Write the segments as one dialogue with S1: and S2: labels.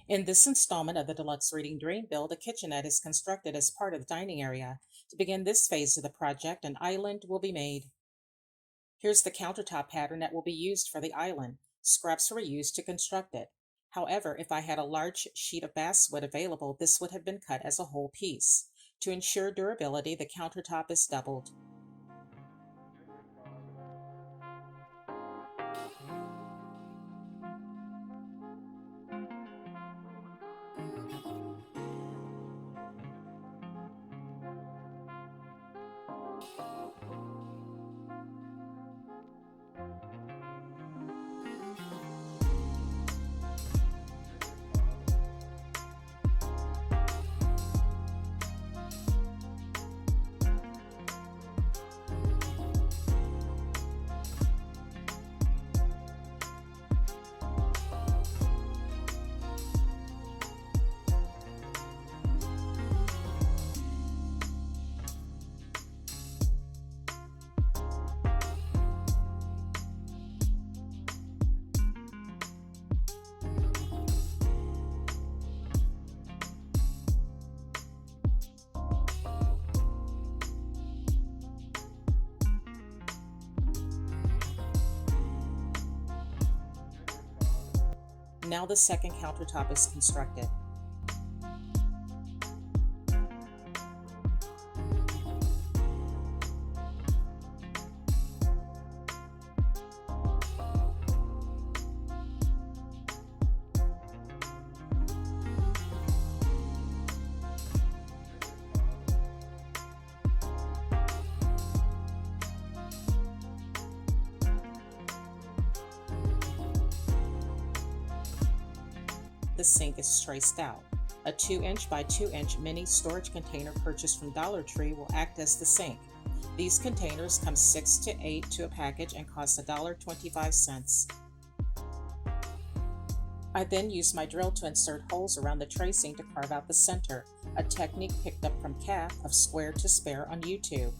S1: In this installment of the Deluxe Reading Dream Build, a kitchenette is constructed as part of the dining area. To begin this phase of the project, an island will be made. Here's the countertop pattern that will be used for the island. Scraps were used to construct it. However, if I had a large sheet of basswood available, this would have been cut as a whole piece. To ensure durability, the countertop is doubled. Now the second countertop is constructed. The sink is traced out. A 2-inch by 2-inch mini storage container purchased from Dollar Tree will act as the sink. These containers come 6 to 8 to a package and cost $1.25. I then use my drill to insert holes around the tracing to carve out the center, a technique picked up from Kath of Square to Spare on YouTube.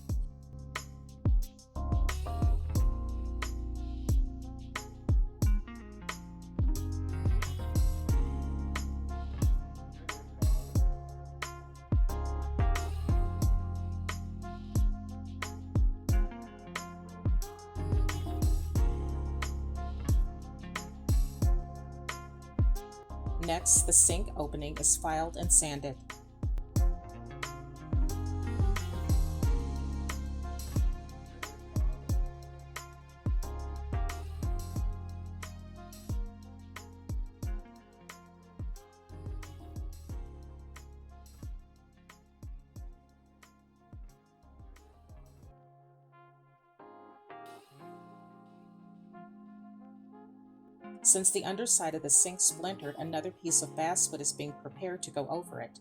S1: Next, the sink opening is filed and sanded. Since the underside of the sink splintered, another piece of basswood is being prepared to go over it.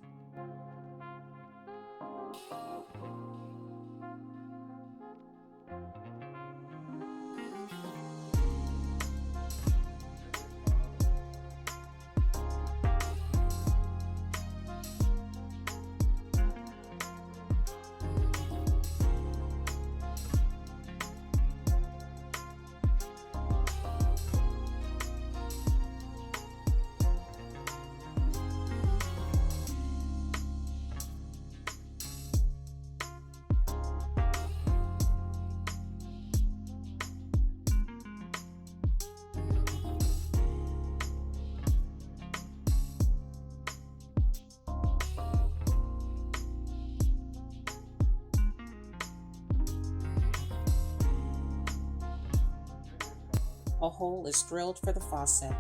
S1: A hole is drilled for the faucet.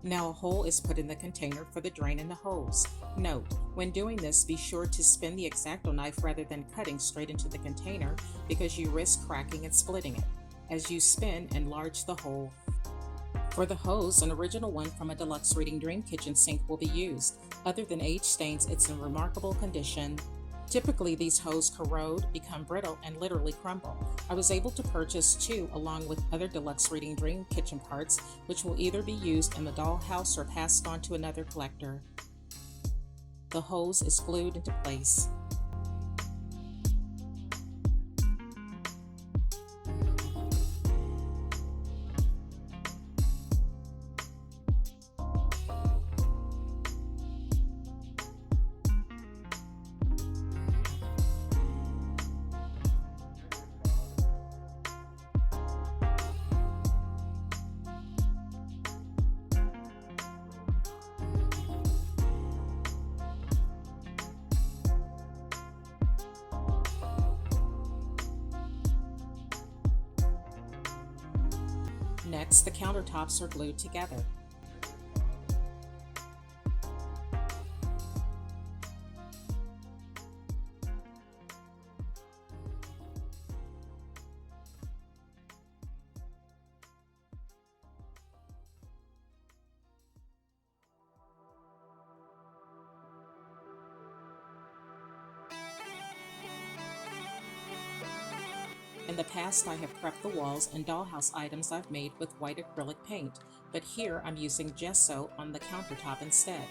S1: Now a hole is put in the container for the drain in the hose. Note, when doing this, be sure to spin the X-Acto knife rather than cutting straight into the container because you risk cracking and splitting it. As you spin, enlarge the hole. For the hose, an original one from a Deluxe Reading Dream Kitchen sink will be used. Other than age stains, it's in remarkable condition. Typically, these hoses corrode, become brittle, and literally crumble. I was able to purchase 2 along with other Deluxe Reading Dream Kitchen parts, which will either be used in the dollhouse or passed on to another collector. The hose is glued into place. Next, the countertops are glued together. In the past, I have prepped the walls and dollhouse items I've made with white acrylic paint, but here I'm using gesso on the countertop instead.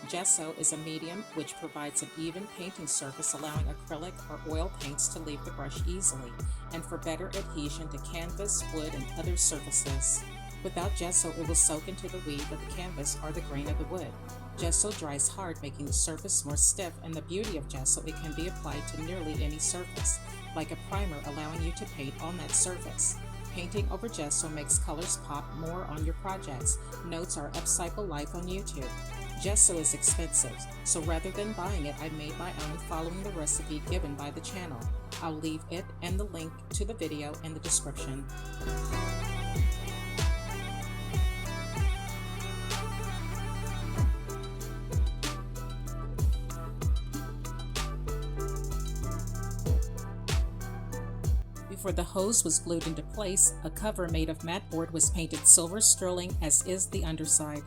S1: Gesso is a medium which provides an even painting surface, allowing acrylic or oil paints to leave the brush easily, and for better adhesion to canvas, wood, and other surfaces. Without gesso, it will soak into the weave of the canvas or the grain of the wood. Gesso dries hard, making the surface more stiff, and the beauty of gesso, it can be applied to nearly any surface, like a primer, allowing you to paint on that surface. Painting over gesso makes colors pop more on your projects. Notes our Upcycle Life on YouTube. Gesso is expensive, so rather than buying it, I made my own following the recipe given by the channel. I'll leave it and the link to the video in the description. Before the hose was glued into place, a cover made of mat board was painted silver sterling, as is the underside.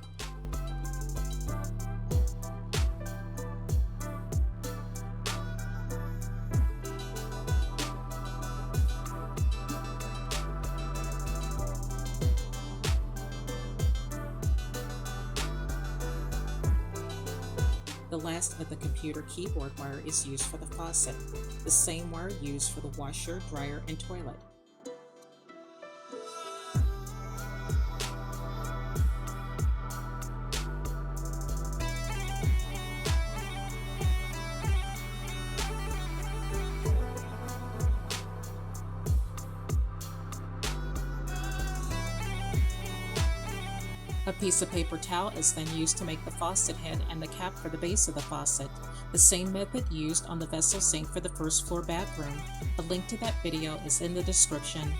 S1: The last of the computer keyboard wire is used for the faucet, the same wire used for the washer, dryer, and toilet. A piece of paper towel is then used to make the faucet head and the cap for the base of the faucet, the same method used on the vessel sink for the first floor bathroom. A link to that video is in the description.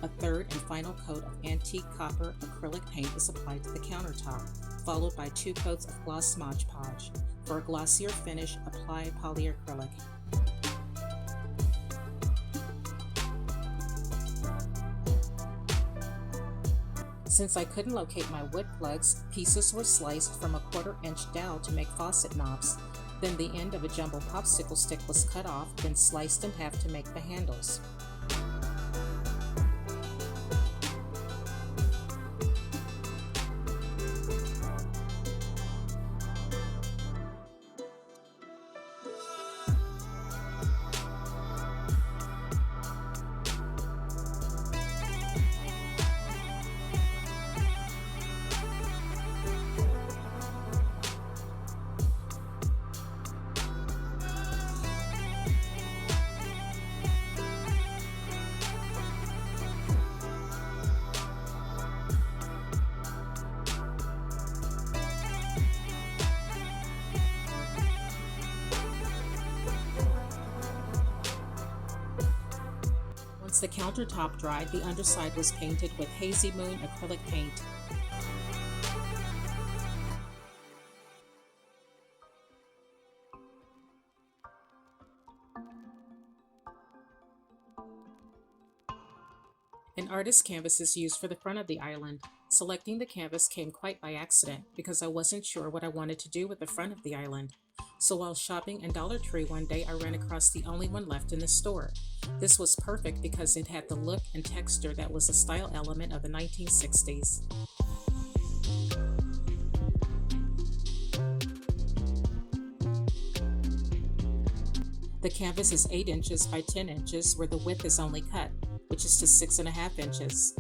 S1: A third and final coat of antique copper acrylic paint is applied to the countertop, followed by 2 coats of gloss Mod Podge. For a glossier finish, apply polyacrylic. Since I couldn't locate my wood plugs, pieces were sliced from a 1/4-inch dowel to make faucet knobs. Then the end of a jumbo popsicle stick was cut off, then sliced in half to make the handles. Once the countertop dried, the underside was painted with Hazy Moon acrylic paint. An artist canvas is used for the front of the island. Selecting the canvas came quite by accident because I wasn't sure what I wanted to do with the front of the island. So while shopping in Dollar Tree one day, I ran across the only one left in the store. This was perfect because it had the look and texture that was a style element of the 1960s. The canvas is 8 inches by 10 inches where the width is only cut, which is to 6.5 inches.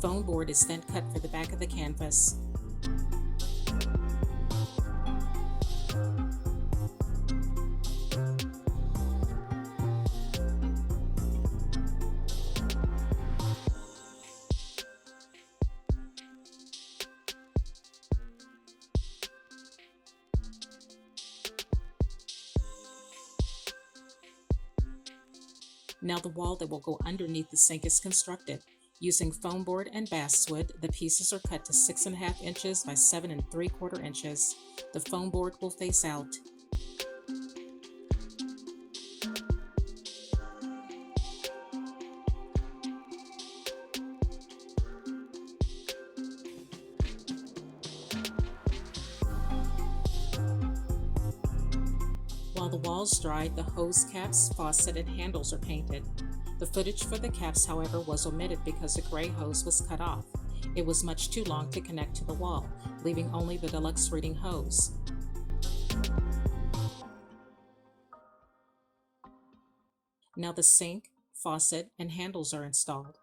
S1: Foam board is then cut for the back of the canvas. Now the wall that will go underneath the sink is constructed. Using foam board and basswood, the pieces are cut to 6.5 inches by 7 3/4 inches. The foam board will face out. While the walls dried, the hose caps, faucet, and handles are painted. The footage for the caps, however, was omitted because the gray hose was cut off. It was much too long to connect to the wall, leaving only the Deluxe Reading hose. Now the sink, faucet, and handles are installed.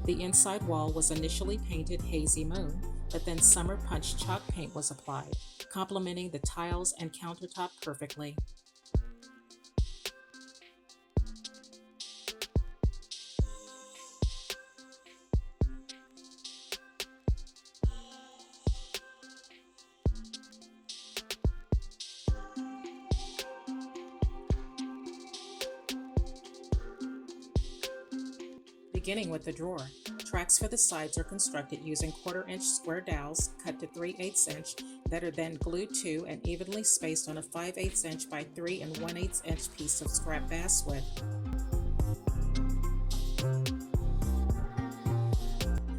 S1: The inside wall was initially painted Hazy Moon, but then Summer Punch chalk paint was applied, complementing the tiles and countertop perfectly. Beginning with the drawer, tracks for the sides are constructed using 1/4-inch square dowels cut to 3/8 inch that are then glued to and evenly spaced on a 5/8 inch by 3 1/8 inch piece of scrap basswood.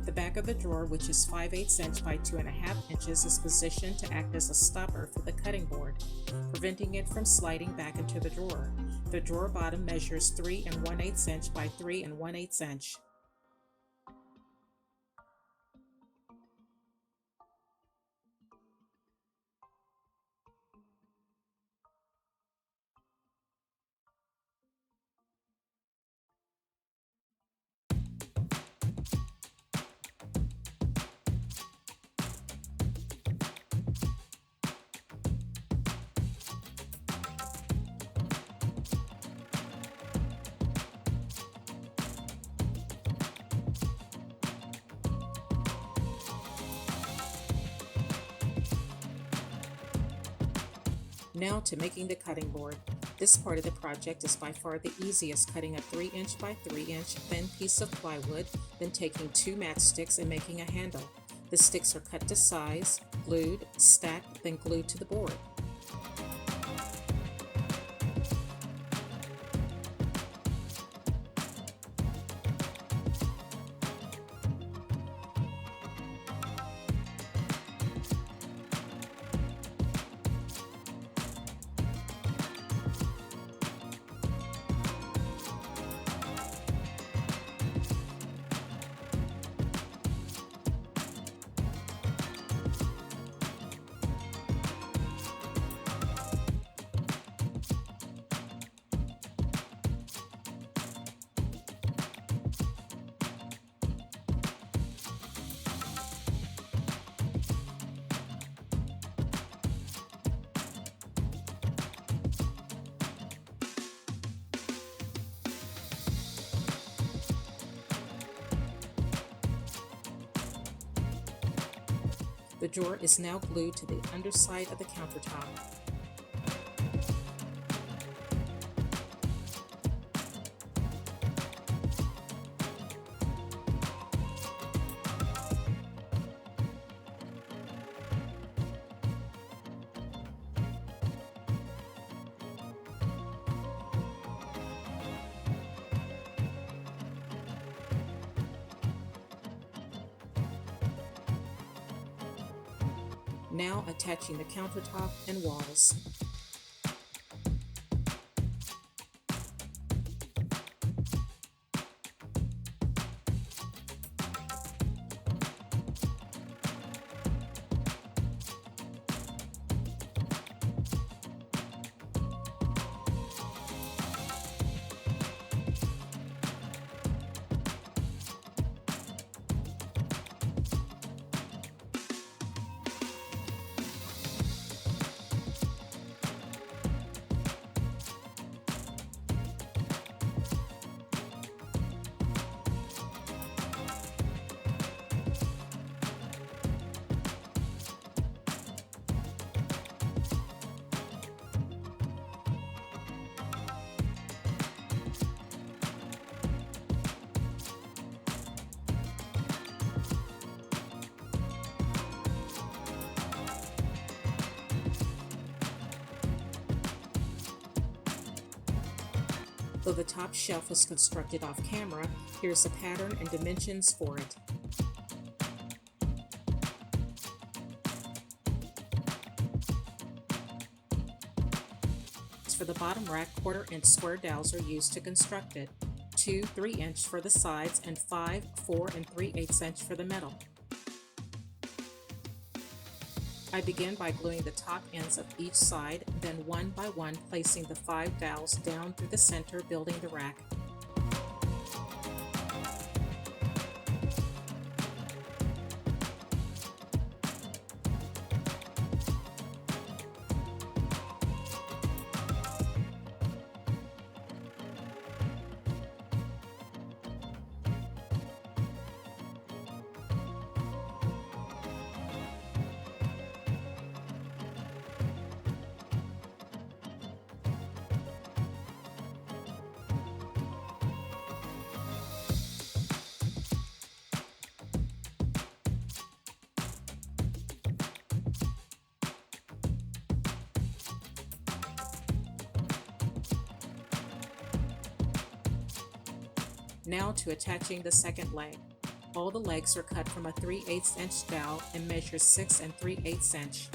S1: The back of the drawer, which is 5/8 inch by 2.5 inches, is positioned to act as a stopper for the cutting board, preventing it from sliding back into the drawer. The drawer bottom measures 3 1/8 inch by 3 1/8 inch. Now to making the cutting board. This part of the project is by far the easiest, cutting a 3-inch by 3-inch thin piece of plywood, then taking 2 matchsticks and making a handle. The sticks are cut to size, glued, stacked, then glued to the board. The drawer is now glued to the underside of the countertop. Now attaching the countertop and walls. Though the top shelf was constructed off camera, here's the pattern and dimensions for it. For the bottom rack, 1/4-inch square dowels are used to construct it. 2 3-inch for the sides and 5 4 3/8 inch for the middle. I begin by gluing the top ends of each side, then one by one placing the 5 dowels down through the center, building the rack. Now to attaching the second leg. All the legs are cut from a 3/8 inch dowel and measure 6 3/8 inch.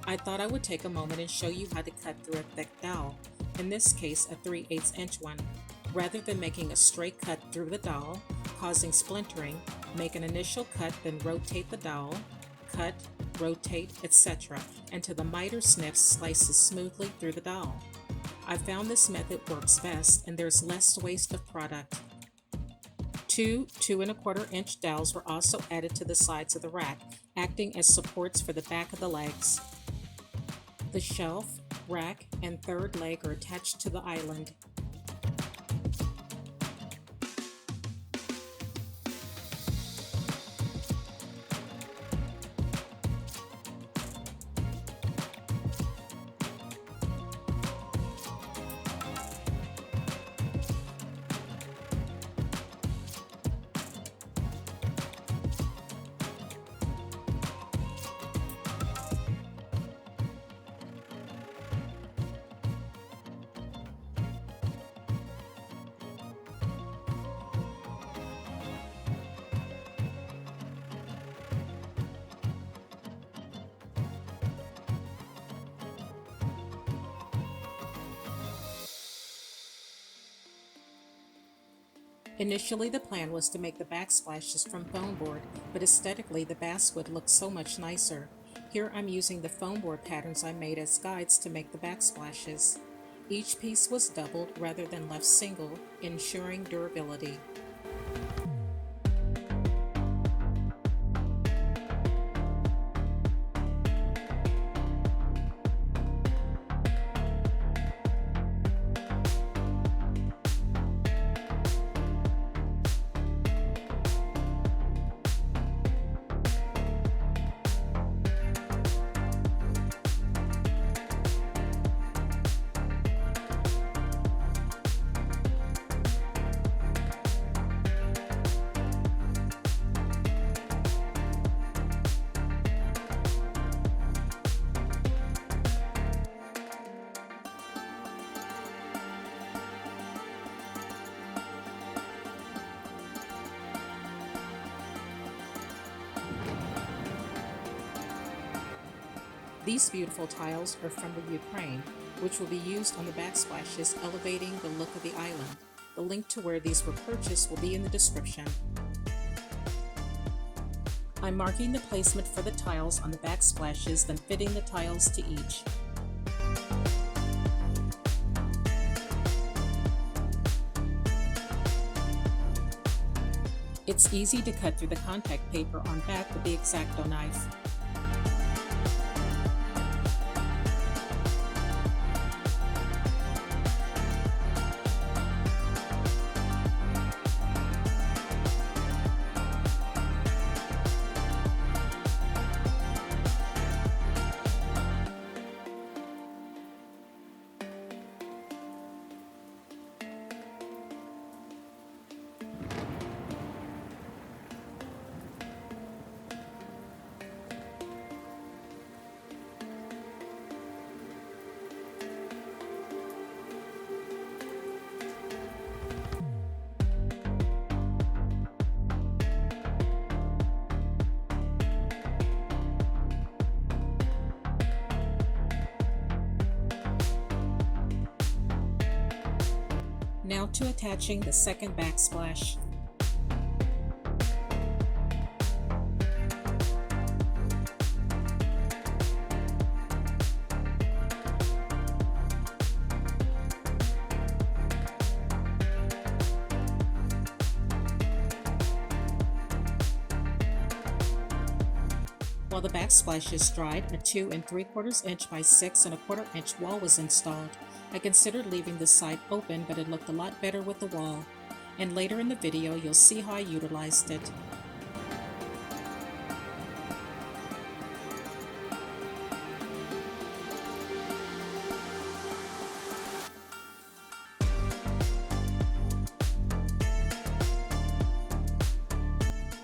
S1: I thought I would take a moment and show you how to cut through a thick dowel, in this case a 3/8 inch one. Rather than making a straight cut through the dowel, causing splintering, make an initial cut, then rotate the dowel, cut, rotate, etc., until the miter snips slices smoothly through the dowel. I found this method works best and there's less waste of product. 2 2 1/4 inch dowels were also added to the sides of the rack, acting as supports for the back of the legs. The shelf, rack, and third leg are attached to the island. Initially, the plan was to make the backsplashes from foam board, but aesthetically the basswood looked so much nicer. Here I'm using the foam board patterns I made as guides to make the backsplashes. Each piece was doubled rather than left single, ensuring durability. These beautiful tiles are from the Ukraine, which will be used on the backsplashes, elevating the look of the island. The link to where these were purchased will be in the description. I'm marking the placement for the tiles on the backsplashes, then fitting the tiles to each. It's easy to cut through the contact paper on back with the X-Acto knife. Now to attaching the second backsplash. While the backsplash is dried, a 2 3/4 inch by 6 1/4 inch wall was installed. I considered leaving this side open, but it looked a lot better with the wall. And later in the video, you'll see how I utilized it.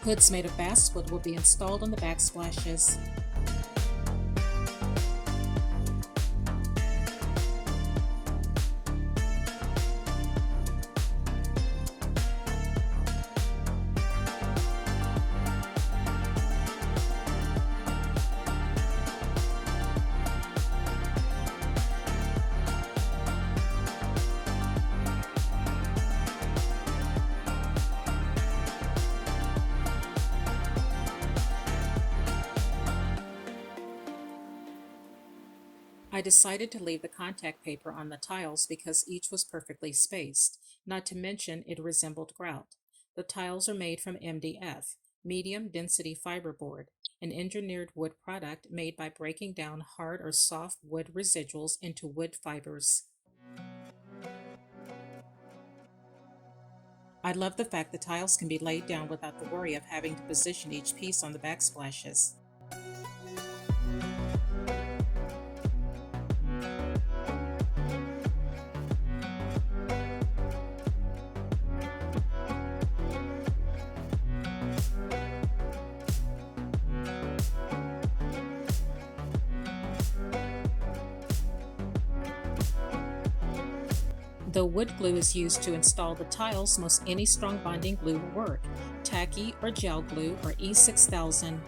S1: Hoods made of basswood will be installed on the backsplashes. I decided to leave the contact paper on the tiles because each was perfectly spaced, not to mention it resembled grout. The tiles are made from MDF, medium density fiberboard, an engineered wood product made by breaking down hard or soft wood residuals into wood fibers. I love the fact the tiles can be laid down without the worry of having to position each piece on the backsplashes. Though wood glue is used to install the tiles, most any strong bonding glue will work. Tacky or gel glue or E6000.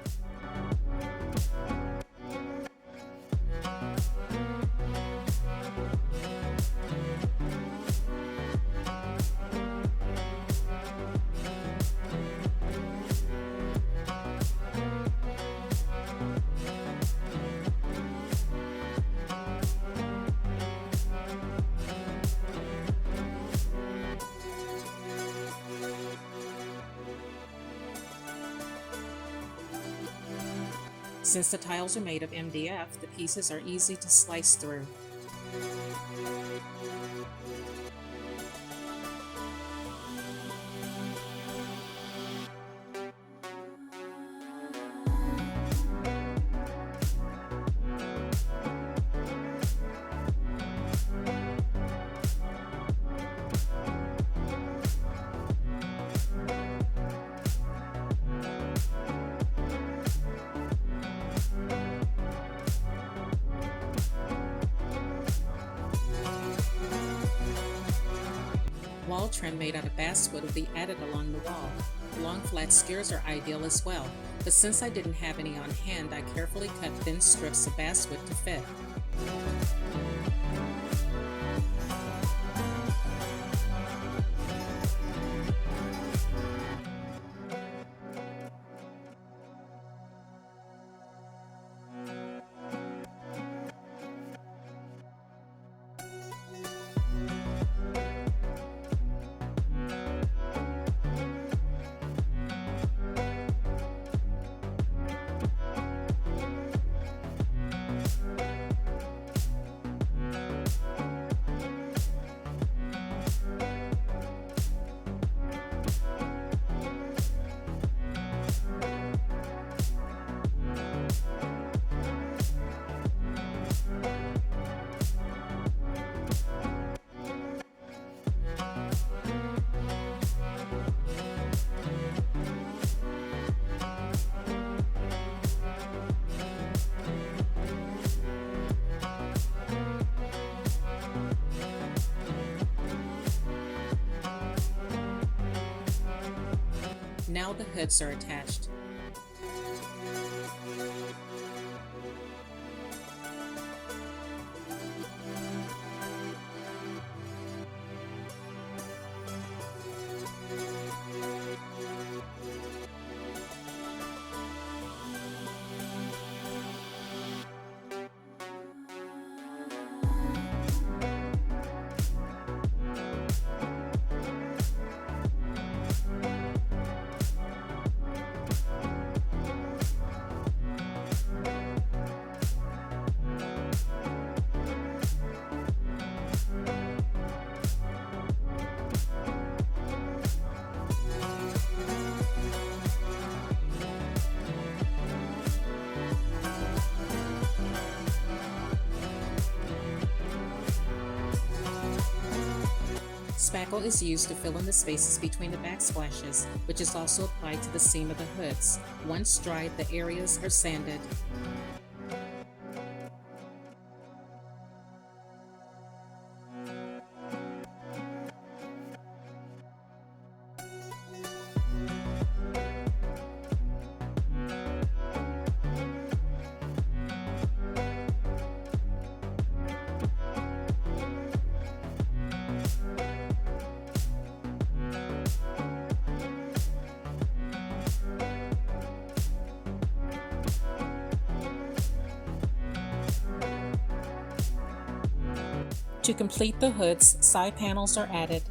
S1: Since the tiles are made of MDF, the pieces are easy to slice through. Wall trim made out of basswood will be added along the wall. Long flat skewers are ideal as well, but since I didn't have any on hand, I carefully cut thin strips of basswood to fit. Now the hoods are attached. Spackle is used to fill in the spaces between the backsplashes, which is also applied to the seam of the hoods. Once dried, the areas are sanded. To complete the hoods, side panels are added.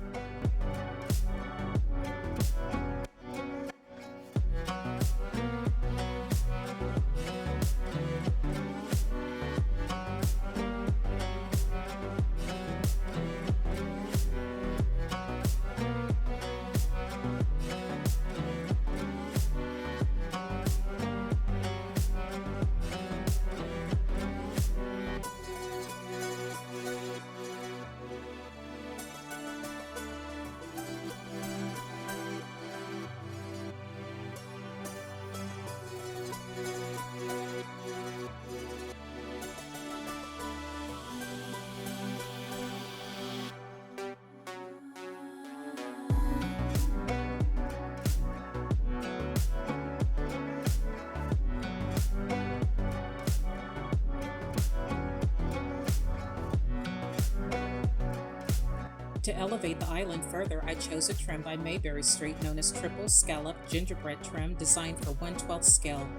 S1: To elevate the island further, I chose a trim by Mayberry Street known as Triple Scallop Gingerbread Trim designed for 1/12 scale.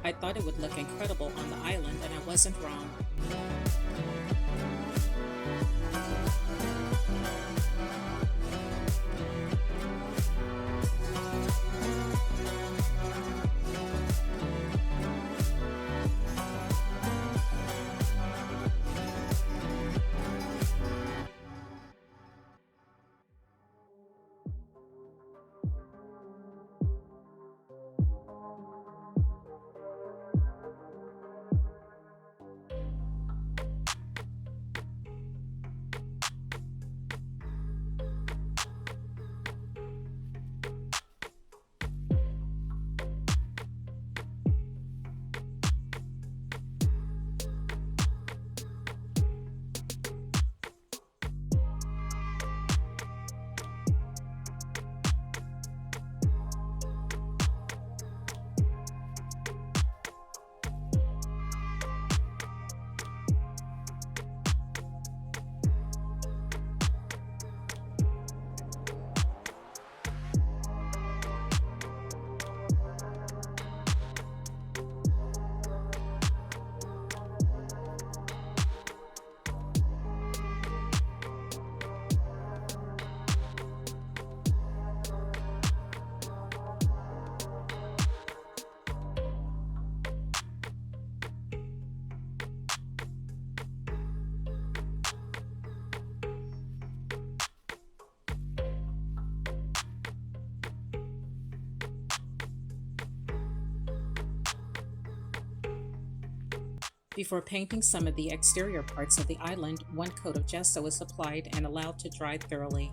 S1: I thought it would look incredible on the island, and I wasn't wrong. Before painting some of the exterior parts of the island, one coat of gesso is applied and allowed to dry thoroughly.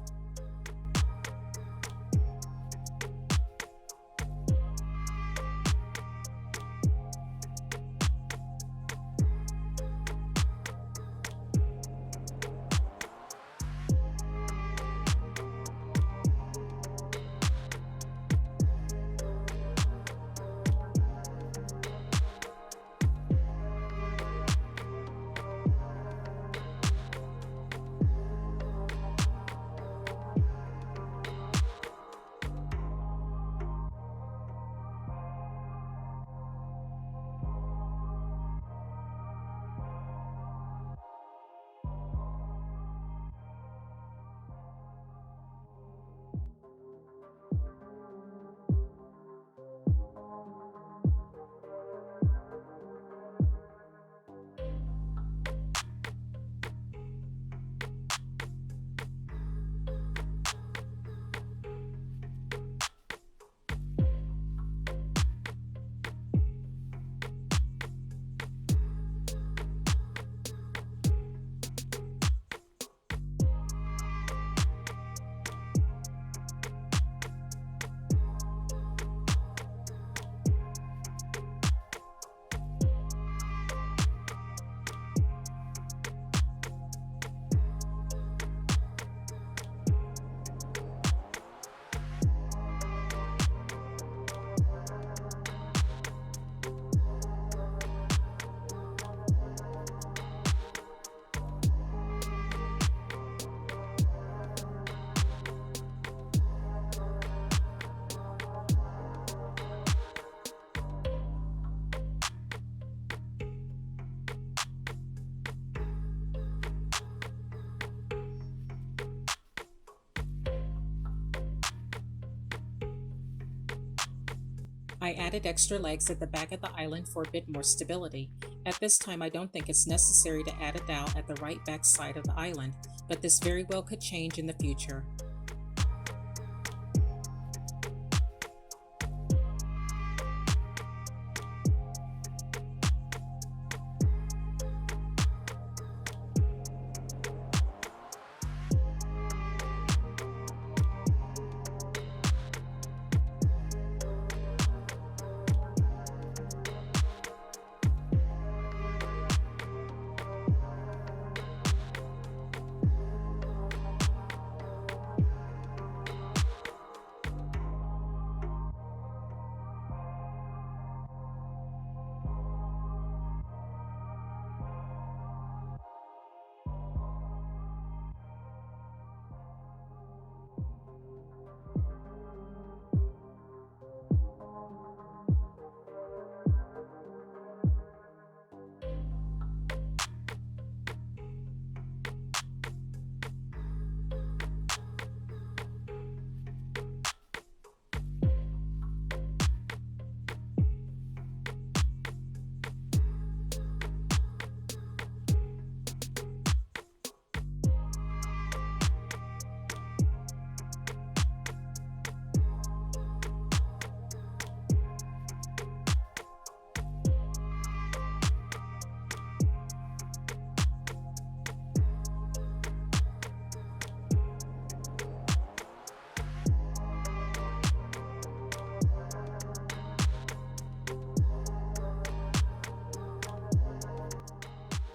S1: I added extra legs at the back of the island for a bit more stability. At this time, I don't think it's necessary to add a dowel at the right back side of the island, but this very well could change in the future.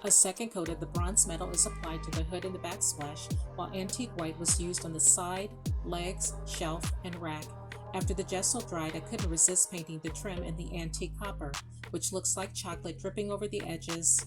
S1: A second coat of the bronze metal is applied to the hood and the backsplash, while antique white was used on the side, legs, shelf, and rack. After the gesso dried, I couldn't resist painting the trim in the antique copper, which looks like chocolate dripping over the edges.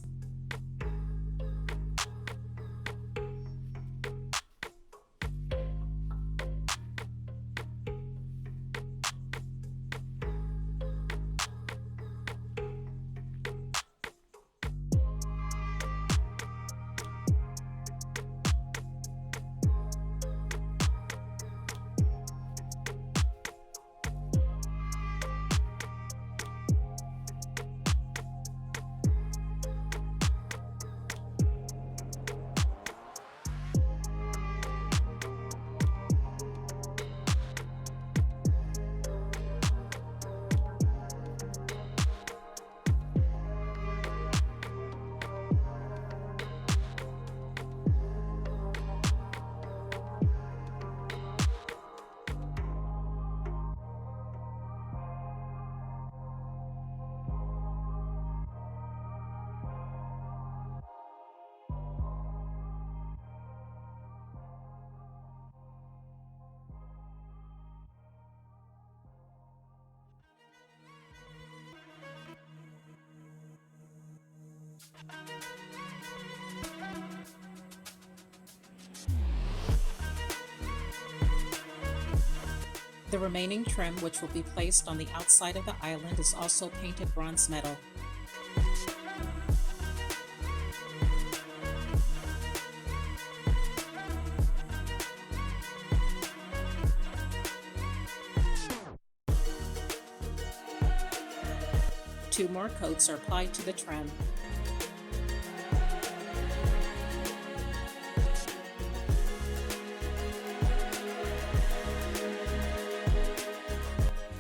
S1: The remaining trim, which will be placed on the outside of the island, is also painted bronze metal. Two more coats are applied to the trim.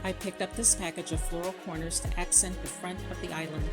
S1: I picked up this package of floral corners to accent the front of the island.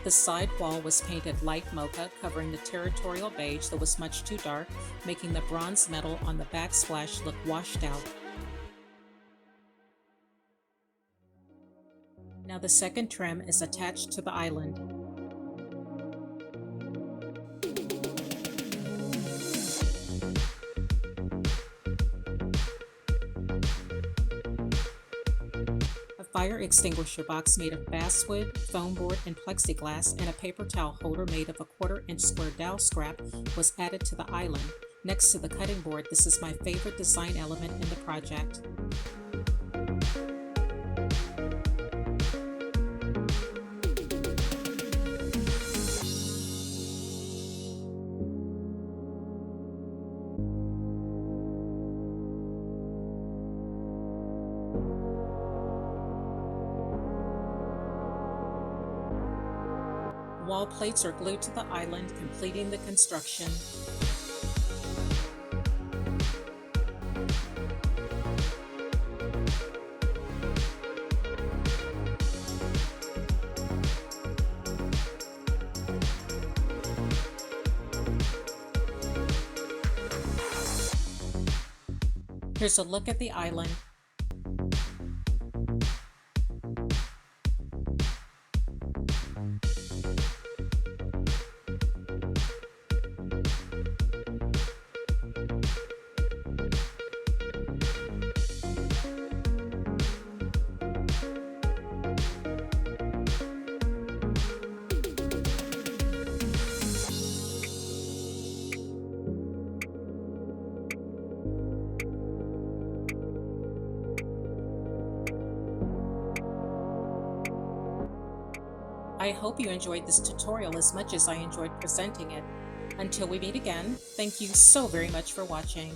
S1: The side wall was painted light mocha, covering the territorial beige that was much too dark, making the bronze metal on the backsplash look washed out. Now the second trim is attached to the island. Fire extinguisher box made of basswood, foam board, and plexiglass, and a paper towel holder made of a 1/4-inch square dowel scrap was added to the island. Next to the cutting board, this is my favorite design element in the project. Wall plates are glued to the island, completing the construction. Here's a look at the island. I hope you enjoyed this tutorial as much as I enjoyed presenting it. Until we meet again, thank you so very much for watching.